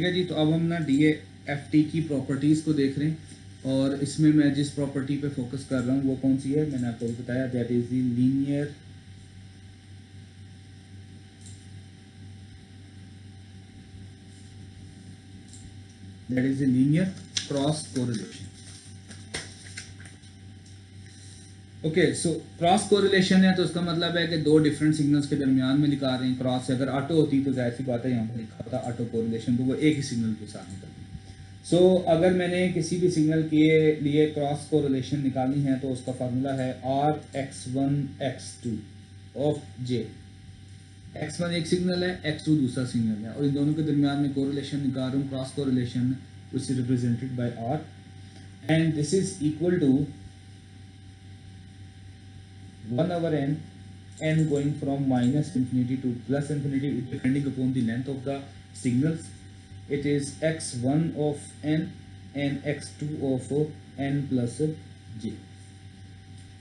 ठीक है जी। तो अब हम ना DAFT की प्रॉपर्टीज़ को देख रहे हैं और इसमें मैं जिस प्रॉपर्टी पे फोकस कर रहा हूँ वो कौन सी है, मैंने आपको बताया, that is the linear cross correlation. Okay, so cross correlation है तो उसका मतलब है कि दो डिफरेंट सिग्नल्स के दरमियान में लिखा रहे हैं क्रॉस से। अगर ऑटो होती तो जाहिर सी बात है यहाँ पर लिखा होता ऑटो कोरिलेशन, तो वो एक ही सिग्नल के साथ निकलती। सो अगर मैंने किसी भी सिग्नल के लिए क्रॉस कोरिलेशन निकालनी है तो उसका फार्मूला है R(x1 x2) of J। x1 एक सिग्नल है, x2 दूसरा सिग्नल है और इन दोनों के दरमियान में कोरिलेशन निकाल रहा हूँ, cross correlation, which is represented by R, and this is equal to 1/n, n going from minus infinity to plus infinity depending upon the length of the signals. It is x1 of n and x2 of n plus j।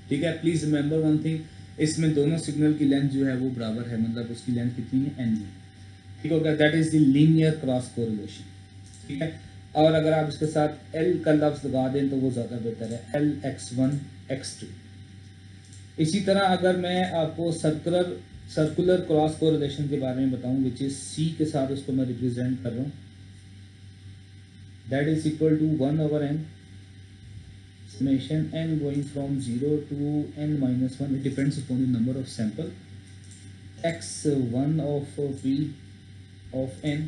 ठीक है, please remember one thing, इसमें दोनों signal की length जो है वो बराबर है, मतलब उसकी लेंथ कितनी है, n है। ठीक हो गया, that is the linear cross correlation. ठीक है, और अगर आप इसके साथ l का लफ्ज लगा दें तो वो ज़्यादा बेहतर है, l x1 x2। इसी तरह अगर मैं आपको सर्कुलर क्रॉस कोरिलेशन के बारे में बताऊं, विच इज C के साथ उसको मैं रिप्रेजेंट कर रहा हूँ, that is equal to 1/n summation n going from 0 to n minus 1, it depends upon the number of sample, x1 of p of n,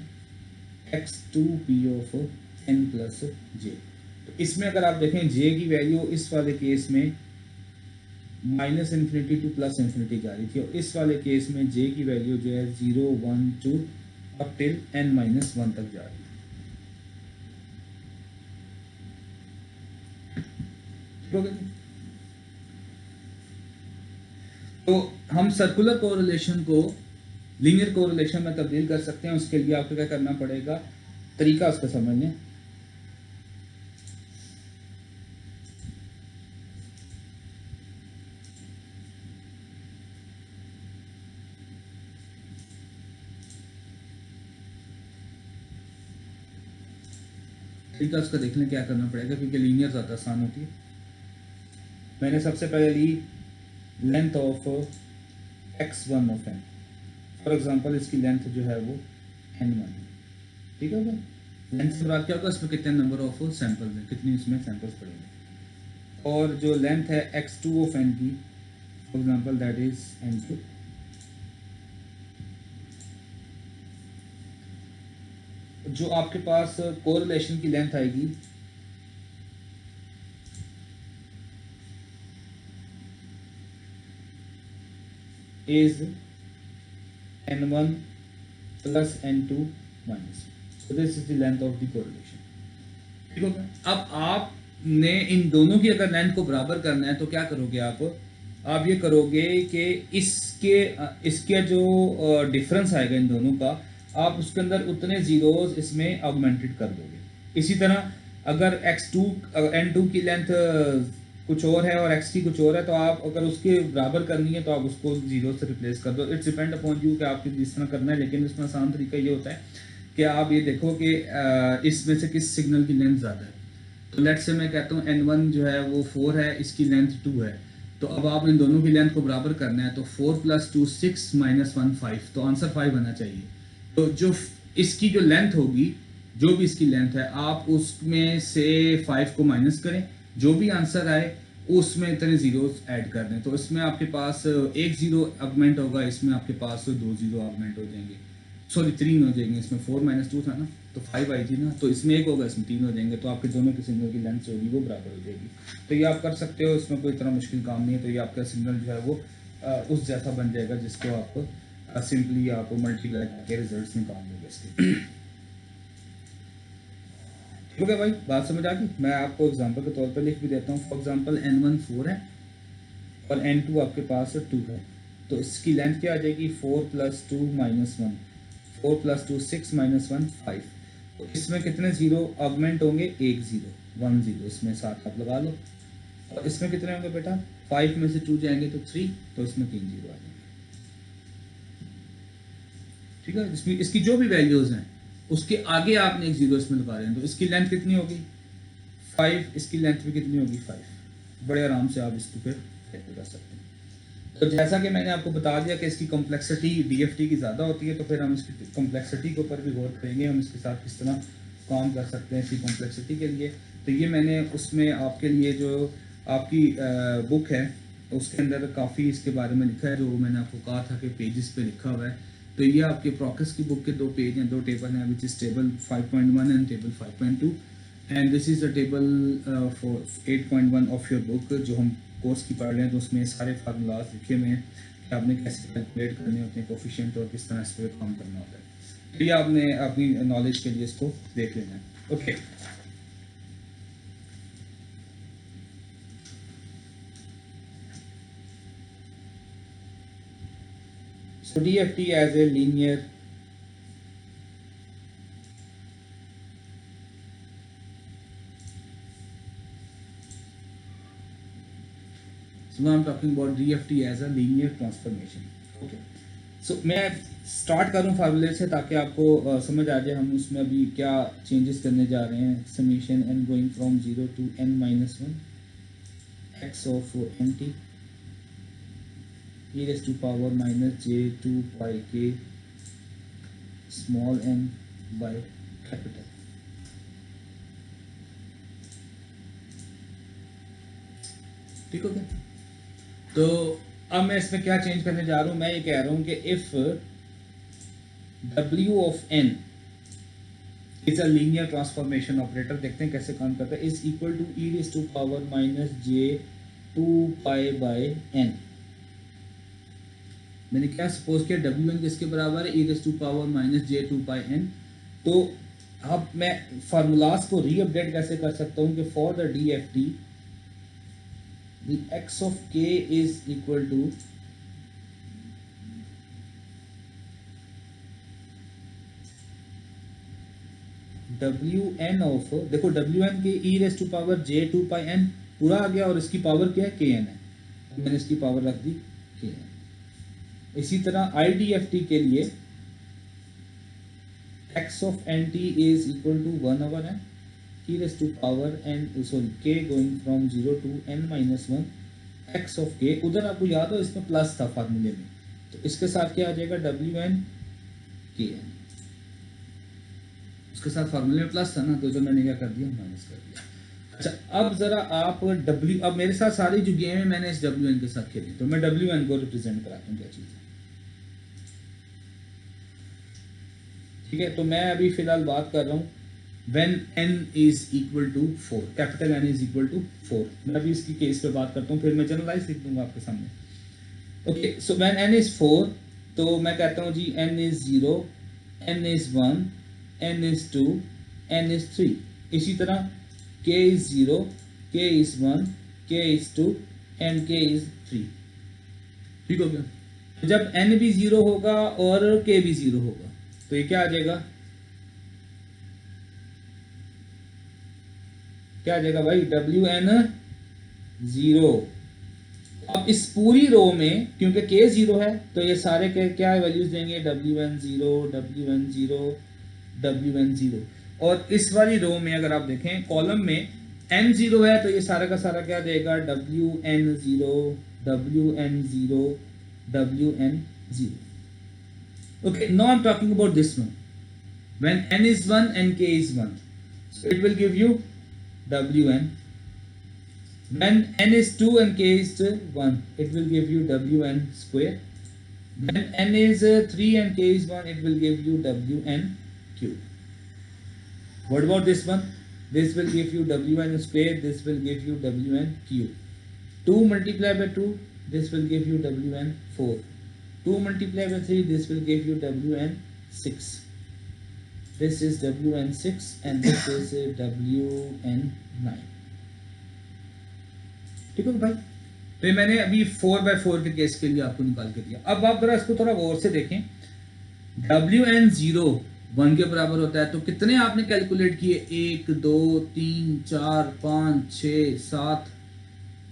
x2 p of n plus j। तो इसमें अगर आप देखें j की value इस वाले case में minus infinity two plus infinity जा रही थी और इस वाले केस में j की वैल्यू जो है 0 1 2 अप टिल n-1 तक जा रही है। तो हम सर्कुलर कोरिलेशन को लीनियर कोरिलेशन में तब्दील कर सकते हैं। उसके लिए आपको क्या करना पड़ेगा, तरीका उसका समझने। तरीका उसका देखने क्या करना पड़ेगा, क्योंकि लीनियर ज़्यादा आसान होती है। मैंने सबसे पहले ली length of x1 of n, for example इसकी लेंथ जो है वो n1 है। ठीक है, लेंथ से बात क्या होगा, इसमें कितने नंबर ऑफ सैंपल्स हैं, कितनी इसमें सैंपल्स पड़ेंगे। और जो लेंथ है x2 ऑफ n की, for example that is n2। जो आपके पास कोरिलेशन की लेंथ आएगी is n1 plus n2 minus, so this is the length of the correlation। ठीक होगा। अब आपने इन दोनों की अगर लेंथ को बराबर करना है तो क्या करोगे आप ये करोगे कि इसके जो डिफरेंस आएगा इन दोनों का, आप उसके अंदर उतने जीरोस इसमें ऑगमेंटेड कर दोगे। इसी तरह अगर x2 n2 की लेंथ कुछ और है और x की कुछ और है, तो आप अगर उसके बराबर करनी है तो आप उसको जीरो से रिप्लेस कर दो। इट्स डिपेंड अपॉन यू कि आपको जिस तरह करना है, लेकिन इसमें आसान तरीका ये होता है कि आप ये देखो कि इसमें से किस सिग्नल की लेंथ ज़्यादा है। तो लेट्स से मैं कहता हूँ n1 जो है वो 4 है, इसकी लेंथ 2 है, तो अब आप इन दोनों की लेंथ को बराबर करना है, तो 4 + 2 6 - 1 5, तो आंसर 5 आना चाहिए। तो जो इसकी जो लेंथ होगी, जो भी इसकी लेंथ है, आप उसमें से 5 को माइनस करें, जो भी आंसर आए उसमें इतने जीरोस ऐड कर दें। तो इसमें आपके पास एक जीरो ऑगमेंट होगा, इसमें आपके पास 2 जीरो ऑगमेंट हो जाएंगे, सॉरी 3 हो जाएंगे। इसमें 4 - 2 था ना, तो 5 आई थी ना, तो इसमें 1 होगा, इसमें 3 हो जाएंगे। तो आपके दोनों के सिग्नल की लेंथ जो होगी वो बराबर हो जाएगी। तो ये आप कर सकते हो, इसमें कोई इतना मुश्किल काम नहीं है। तो ये आपका सिग्नल जो है वो उस जैसा बन जाएगा जिसको आप सिंपली आप मल्टीप्लाई करके रिजल्ट निकाल लोगे इसके। ठीक है भाई, बात समझ आ गई। मैं आपको एग्जांपल के तौर पर लिख भी देता हूँ। फॉर एग्जांपल n1 4 है और n2 आपके पास 2 है, तो इसकी लेंथ क्या आ जाएगी, 4 + 2 - 1, 4 + 2 6 - 1 5। तो इसमें कितने जीरो ऑगमेंट होंगे, 1 जीरो 1 जीरो इसमें साथ आप लगा लो। और इसमें कितने होंगे बेटा, 5 में से 2 जाएंगे तो 3, तो इसमें 3 जीरो आ जाएंगे। ठीक है, इसमें इसकी जो भी वैल्यूज़ हैं उसके आगे आपने एक जीरो इसमें लगा रहे हैं, तो इसकी लेंथ कितनी होगी 5, इसकी लेंथ भी कितनी होगी 5। बड़े आराम से आप इसको फिर कैलकुलेट कर सकते हैं। तो जैसा कि मैंने आपको बता दिया कि इसकी कॉम्प्लेक्सिटी डीएफटी की ज़्यादा होती है, तो फिर हम इसकी कॉम्प्लेक्सिटी के ऊपर भी गौर करेंगे, हम इसके साथ किस तरह काम कर सकते हैं इसकी कॉम्प्लेक्सिटी के लिए। तो ये मैंने उसमें आपके लिए जो आपकी बुक है उसके अंदर काफ़ी इसके बारे में लिखा है, जो मैंने आपको कहा था कि पेजेस पे लिखा हुआ है। तो ये आपके प्रोक्स की बुक के 2 पेज हैं, 2 टेबल हैं, which is table 5.1 and table 5.2, and this is the table for 8.1 of your book, जो हम कोर्स की पढ़ रहे हैं। तो उसमें सारे फार्मूलाज लिखे हुए हैं कि आपने कैसे कैलकुलेट करने होते हैं कोफिशिएंट और किस तरह इस पर काम करना होता है। तो ये आपने अपनी नॉलेज के लिए इसको देख लेना है। Okay, so DFT as a linear so now I'm talking about DFT as a linear transformation. Okay, so मैं स्टार्ट करूँ फार्मूले से ताकि आपको समझ आ जाए हम उसमें अभी क्या चेंजेस करने जा रहे हैं। Summation n going from 0 to n-1 x of nt e raised to power minus j 2 pi k small n by capital। ठीक हो गया? तो अब मैं इसमें क्या चेंज करने जा रहा हूं, मैं ये कह रहा हूं कि if w of n is a linear transformation operator, देखते हैं कैसे काम करता है, is equal to e raised to power minus j 2 pi by n। मैंने क्या सपोज किया, W n किसके बराबर है, e raised to power minus j 2 pi n। तो अब मैं फार्मूलाज को रीअपडेट कैसे कर सकता हूँ कि for the DFT the x of k is equal to Wn of, देखो Wn के e raised to power j 2 pi n पूरा आ गया और इसकी पावर क्या है kn है, तो मैंने इसकी पावर रख दी kn। इसी तरह IDFT के लिए x of nt is equal to 1 over n e raised to power n, sorry, k going from 0 to n-1 x of k। उधर आपको याद हो इसमें प्लस था फार्मूले में, तो इसके साथ क्या आ जाएगा Wn kn, उसके साथ फार्मूले में प्लस था ना, तो जो मैंने क्या कर दिया माइनस कर दिया। अच्छा, अब जरा आप अब मेरे साथ सारी जो गेम है मैंने इस Wn के साथ खेली, तो मैं Wn को रिप्रेजेंट कराता हूँ क्या चीज़ है। ठीक है, तो मैं अभी फिलहाल बात कर रहा हूँ when n is equal to 4, capital N is equal to 4। मैं अभी इसकी केस पे बात करता हूँ, फिर मैं जनरलाइज लिख दूंगा आपके सामने। Okay, so when n is 4, तो मैं कहता हूँ जी n is 0, n is 1, n is 2, n is 3। इसी तरह k is 0, k is 1, k is 2 and k is 3। ठीक हो गया? जब n भी 0 होगा और k भी 0 होगा तो ये क्या आ जाएगा, क्या आ जाएगा भाई, Wn 0। अब इस पूरी रो में क्योंकि k 0 है तो ये सारे के क्या वैल्यूज देंगे, Wn 0, Wn 0, Wn 0। और इस वाली रो में अगर आप देखें कॉलम में n 0 है तो ये सारा का सारा क्या देगा, Wn 0, Wn 0, Wn 0। Okay, now I'm talking about this one. When n is 1 and k is 1, so it will give you Wn. When n is 2 and k is 1, it will give you Wn square. When n is 3 and k is 1, it will give you Wn cube. What about this one? This will give you Wn square, this will give you Wn cube. 2 multiplied by 2, this will give you Wn 4. 2 multiplied by 3, this will give you Wn 6. This is Wn 6 and this is Wn 9। ठीक है भाई, तो मैंने अभी 4/4 के case के लिए आपको निकाल के दिया। अब आप जरा इसको थोड़ा गौर से देखें, Wn 0 1 के बराबर होता है, तो कितने आपने कैलकुलेट किए, 1 2 3 4 5 6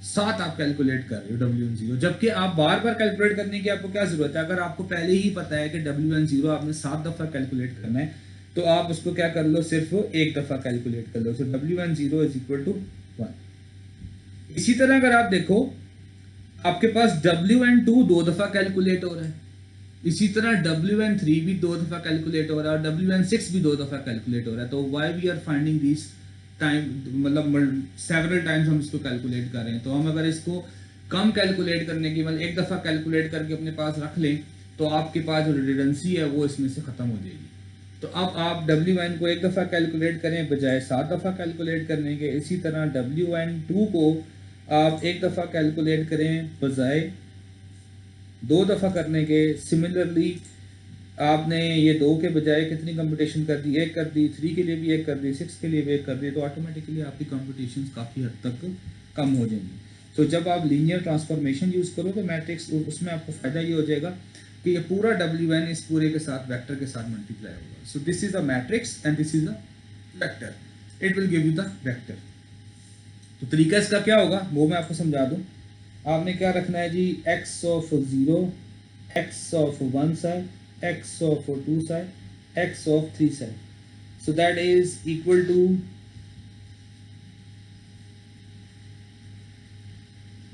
7 आप कैलकुलेट कर रहे हो Wn 0, जबकि आप बार बार कैलकुलेट करने की आपको क्या जरूरत है। अगर आपको पहले ही पता है कि Wn 0 आपने 7 दफा कैलकुलेट करना है तो आप उसको क्या कर लो, सिर्फ एक दफ़ा कैलकुलेट कर लो। सो W10 इज इक्वल टू 1। इसी तरह अगर आप देखो आपके पास WN2 दो दफ़ा कैलकुलेट हो रहा है, इसी तरह WN3 भी दो दफ़ा कैलकुलेट हो रहा है और WN6 भी दो दफ़ा कैलकुलेट हो रहा है। तो why we are finding this time, मतलब सेवरल टाइम्स हम इसको कैलकुलेट कर रहे हैं। तो हम अगर इसको कम कैलकुलेट करने की, मतलब एक दफ़ा कैलकुलेट करके अपने पास रख लें तो आपके पास जो रिडंडेंसी है वो इसमें से ख़त्म हो जाएगी। तो अब आप WN को एक दफ़ा कैलकुलेट करें बजाय 7 दफ़ा कैलकुलेट करने के। इसी तरह WN2 को आप एक दफ़ा कैलकुलेट करें बजाय दो दफ़ा करने के। सिमिलरली आपने ये दो के बजाय कितनी कंपटीशन कर दी, एक कर दी, 3 के लिए भी एक कर दी, 6 के लिए भी एक कर दी, तो ऑटोमेटिकली आपकी कंपटीशन काफ़ी हद तक कम हो जाएंगी। तो जब आप लीनियर ट्रांसफॉर्मेशन यूज़ करो तो मैट्रिक्स, उसमें आपको फ़ायदा ये हो जाएगा कि ये पूरा WN इस पूरे के साथ वेक्टर के साथ मल्टीप्लाई होगा। So this is a matrix and this is a vector, it will give you the vector. तो तरीका इसका क्या होगा वो मैं आपको समझा दूं। आपने क्या रखना है जी, x of 0, x of 1 side, x of 2 side, x of 3 side. So that is equal to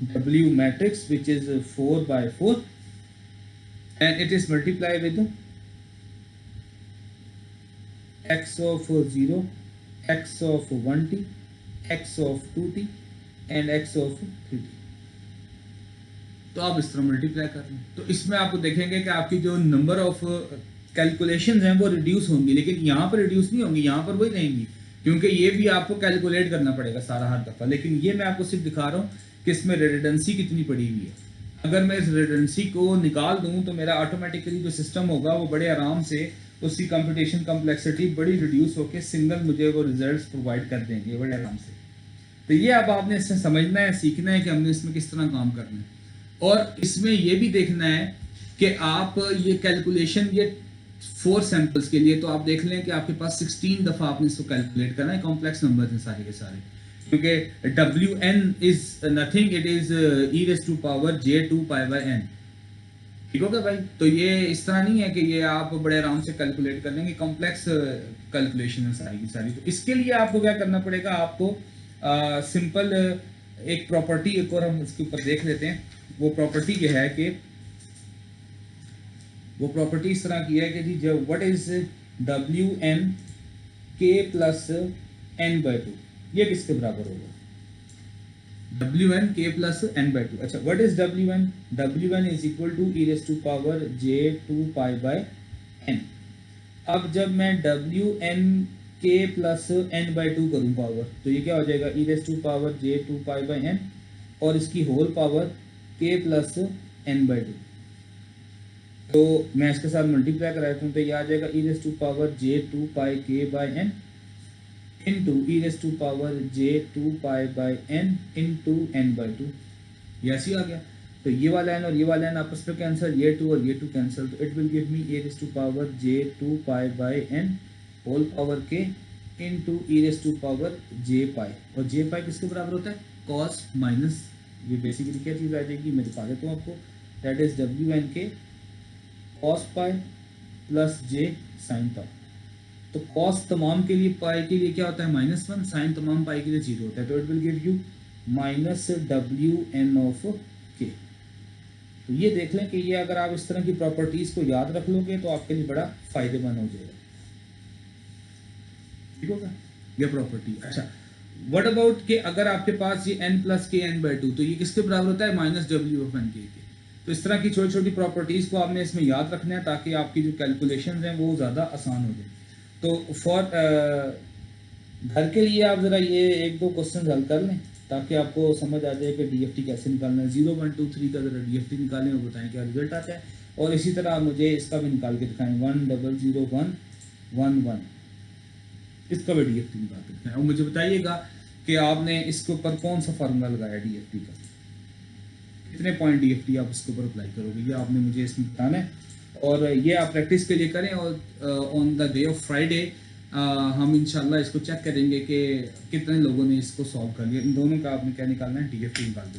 W matrix which is 4 by 4 and it is multiplied with x of 0, x of 1t, x of 2t and x of 3t। तो आप इस तरह multiply कर लें तो इसमें आपको देखेंगे कि आपकी जो नंबर ऑफ कैलकुलेशंस हैं वो रिड्यूस होंगी, लेकिन यहाँ पर रिड्यूस नहीं होंगी, यहाँ पर वही रहेंगी, क्योंकि ये भी आपको कैलकुलेट करना पड़ेगा सारा हर दफ़ा। लेकिन ये मैं आपको सिर्फ दिखा रहा हूँ कि इसमें रिडंडेंसी कितनी पड़ी हुई है। अगर मैं इस रिडंडेंसी को निकाल दूँ तो मेरा ऑटोमेटिकली जो सिस्टम होगा वो बड़े आराम से उसकी कंप्यूटेशन कम्प्लेक्सिटी बड़ी रिड्यूस होकर सिंगल मुझे वो रिजल्ट प्रोवाइड कर देंगे बड़े आराम से। तो ये अब आपने इससे समझना है, सीखना है कि हमने इसमें किस तरह काम करना है। और इसमें ये भी देखना है कि आप ये कैलकुलेशन, ये 4 सैंपल्स के लिए तो आप देख लें कि आपके पास 16 दफ़ा आपने इसको कैलकुलेट करना है। कॉम्प्लेक्स नंबर हैं सारे के सारे, क्योंकि WN is nothing, it is e⁻j2π/n। ठीक होगा भाई। तो ये इस तरह नहीं है कि ये आप बड़े आराम से कैलकुलेट कर लेंगे, कॉम्प्लेक्स कैलकुलेशन है सारी की सारी। तो इसके लिए आपको क्या करना पड़ेगा, आपको सिंपल एक प्रॉपर्टी एक और हम इसके ऊपर देख लेते हैं। वो प्रॉपर्टी ये है कि वो प्रॉपर्टी इस तरह की है कि जी जब what is WN k plus n/2, ये किसके बराबर होगा, WN k प्लस n/2। अच्छा, what is WN? WN is equal to e⁻j2π/n। अब जब मैं WN k प्लस n/2 करूँ पावर, तो ये क्या हो जाएगा, e⁻j2π/n और इसकी whole power k plus n/2। तो मैं इसके साथ मल्टीप्लाई कराता हूँ तो ये आ जाएगा e⁻j2πk/n into e⁻j2π/n into n/2। ये ऐसे ही आ गया। तो ये वाला n और ये वाला n आपस में कैंसिल, ये 2 और ये 2 कैंसिल, तो it will give me e⁻j2π/n whole power k into e⁻j π। और j π किसके बराबर होता है, cos माइनस, ये बेसिकली क्या चीज़ आ जाएगी, मैं दिखा देता हूँ आपको। दैट इज WN के cos pi plus j sine pi. तो cos तमाम के लिए पाई के लिए क्या होता है -1, साइन तमाम पाई के लिए 0 होता है। तो it will give you -WN of k। तो ये देख लें कि ये अगर आप इस तरह की प्रॉपर्टीज को याद रख लोगे तो आपके लिए बड़ा फायदेमंद हो जाएगा। ठीक होगा ये प्रॉपर्टी। अच्छा, व्हाट अबाउट कि अगर आपके पास ये n प्लस के n/2, तो ये किसके बराबर होता है, -W ऑफ n के। तो इस तरह की छोटी छोटी प्रॉपर्टीज़ को आपने इसमें याद रखना है ताकि आपकी जो कैलकुलेशंस हैं वो ज़्यादा आसान हो जाए। तो फॉर घर के लिए आप ज़रा ये 1-2 क्वेश्चन हल कर लें ताकि आपको समझ आ जाए कि DFT कैसे निकालना है। 0 1 2 3 का ज़रा DFT निकालें और बताएं क्या रिजल्ट आता है। और इसी तरह आप मुझे इसका भी निकाल के दिखाएं, 1 0 0 1 1 1, इसका भी DFT निकाल के दिखाएं और मुझे बताइएगा कि आपने इसके ऊपर कौन सा फार्मूला लगाया DFT का, कितने पॉइंट DFT आप इसके ऊपर अप्लाई करोगे, ये आपने मुझे इसमें बताना है। और ये आप प्रैक्टिस के लिए करें और on the day of Friday हम इंशाल्लाह इसको चेक करेंगे कि कितने लोगों ने इसको सॉल्व कर लिया। इन दोनों का आपने क्या निकालना है, DFT निकाल के